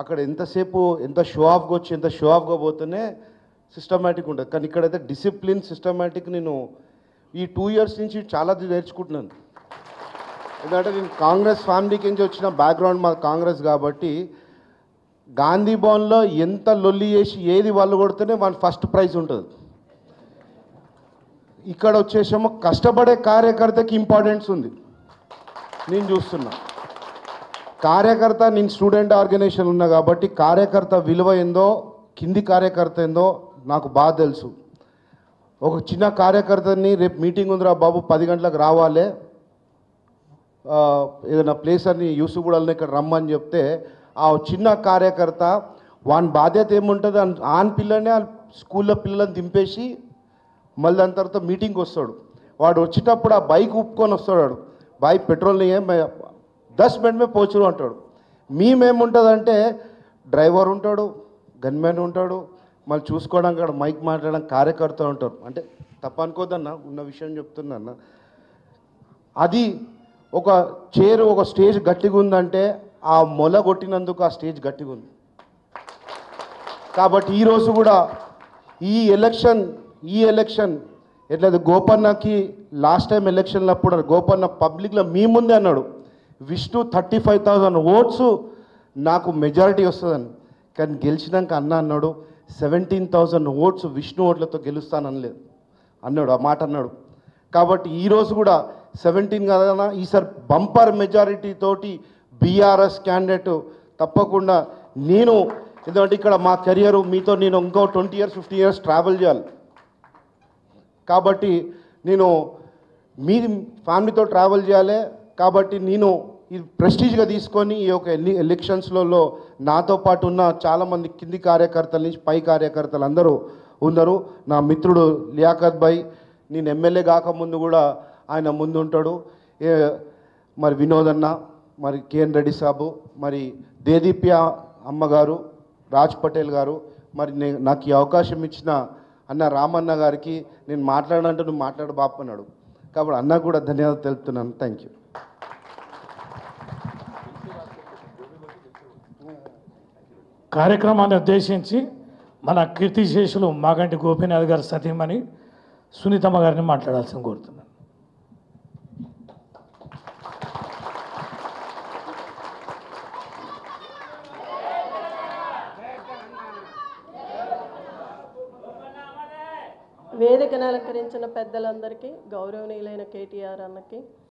అక్కడ ఎంతసేపు ఎంత షో ఆఫ్గా వచ్చి ఎంత షో ఆఫ్గా పోతేనే సిస్టమేటిక్ ఉంటుంది. కానీ ఇక్కడైతే డిసిప్లిన్ సిస్టమేటిక్ నేను ఈ 2 ఇయర్స్ నుంచి చాలా నేర్చుకుంటున్నాను. ఎందుకంటే నేను కాంగ్రెస్ ఫ్యామిలీకి నుంచి వచ్చిన బ్యాక్గ్రౌండ్ మా కాంగ్రెస్ కాబట్టి గాంధీ భవన్లో ఎంత లొల్లి చేసి ఏది వాళ్ళు కొడితేనే వాళ్ళ ఫస్ట్ ప్రైజ్ ఉంటుంది. ఇక్కడ వచ్చేసేమో కష్టపడే కార్యకర్తకి ఇంపార్టెన్స్ ఉంది. నేను చూస్తున్నా కార్యకర్త, నేను స్టూడెంట్ ఆర్గనైజేషన్ ఉన్నా కాబట్టి కార్యకర్త విలువ ఏందో, కింది కార్యకర్త ఏందో నాకు బాగా తెలుసు. ఒక చిన్న కార్యకర్తని రేపు మీటింగ్ ఉందిరా బాబు 10 గంటలకు రావాలి, ఏదైనా ప్లేస్ అని యూసుగూడలో ఇక్కడ రమ్మని చెప్తే ఆ చిన్న కార్యకర్త వాని బాధ్యత ఏముంటుంది, ఆన్ పిల్లనే స్కూల్లో పిల్లలను దింపేసి మళ్ళీ దాని తర్వాత మీటింగ్కి వస్తాడు. వాడు వచ్చేటప్పుడు ఆ బైక్ ఉప్పుకొని వస్తాడు. బాయ్ పెట్రోల్ नहीं है 10 मिनट में पहुँचू అంటాడు. మేమేముంటుందంటే డ్రైవర్ ఉంటాడు, గన్మెన్ ఉంటాడు, మళ్ళీ చూసుకోవడానికి అక్కడ మైక్ మాట్లాడడానికి కార్యకర్త ఉంటారు. అంటే తప్ప అనుకోదన్న, ఉన్న విషయం చెప్తున్నా. అది ఒక చైర్ ఒక స్టేజ్ గట్టిగా ఉందంటే ఆ మొల కొట్టినందుకు ఆ స్టేజ్ గట్టిగా ఉంది. కాబట్టి ఈరోజు కూడా ఈ ఎలక్షన్ ఎట్లయితే గోపన్నకి లాస్ట్ టైం ఎలక్షన్లు అప్పుడు గోపన్న పబ్లిక్లో మీ ముందే అన్నాడు విష్ణు 35,000 ఓట్స్ నాకు మెజారిటీ వస్తుందని. కానీ గెలిచినాక అన్నాడు 17,000 ఓట్స్ విష్ణు ఓట్లతో గెలుస్తాననలేదు అన్నాడు, ఆ మాట అన్నాడు. కాబట్టి ఈరోజు కూడా 17 కదా, ఈసారి బంపర్ మెజారిటీ తోటి బీఆర్ఎస్ క్యాండిడేట్ తప్పకుండా నేను, ఎందుకంటే ఇక్కడ మా కెరియర్ మీతో నేను ఇంకో 20 ఇయర్స్ 50 ఇయర్స్ ట్రావెల్ చేయాలి. కాబట్టి నేను మీ ఫ్యామిలీతో ట్రావెల్ చేయాలి. కాబట్టి నేను ఇది ప్రెస్టీజ్గా తీసుకొని ఈ యొక్క ఎలక్షన్స్లలో నాతో పాటు ఉన్న చాలామంది కింది కార్యకర్తల నుంచి పై కార్యకర్తలు అందరూ ఉన్నారు. నా మిత్రుడు లియాఖత్ భాయ్, నేను ఎమ్మెల్యే కాకముందు కూడా ఆయన ముందు ఉంటాడు. మరి వినోద్ అన్న, మరి కేఎన్ రెడ్డి సాబు, మరి దేదీప్య అమ్మగారు, రాజ్ పటేల్ గారు, మరి నాకు ఈ అవకాశం ఇచ్చిన అన్న రామన్న గారికి, నేను మాట్లాడాలంటే నువ్వు మాట్లాడు బాపు అన్నాడు. కాబట్టి అన్న కూడా ధన్యవాదాలు తెలుపుతున్నాను. Thank you. కార్యక్రమాన్ని ఉద్దేశించి మన కీర్తిశేషులు మాగంటి గోపీనాథ్ గారు సతీమణి సునీతమ్మ గారిని మాట్లాడాల్సింది కోరుతున్నాను. వేదికను అలంకరించిన పెద్దలందరికీ, గౌరవనీయులైన కేటీఆర్ అన్నకి,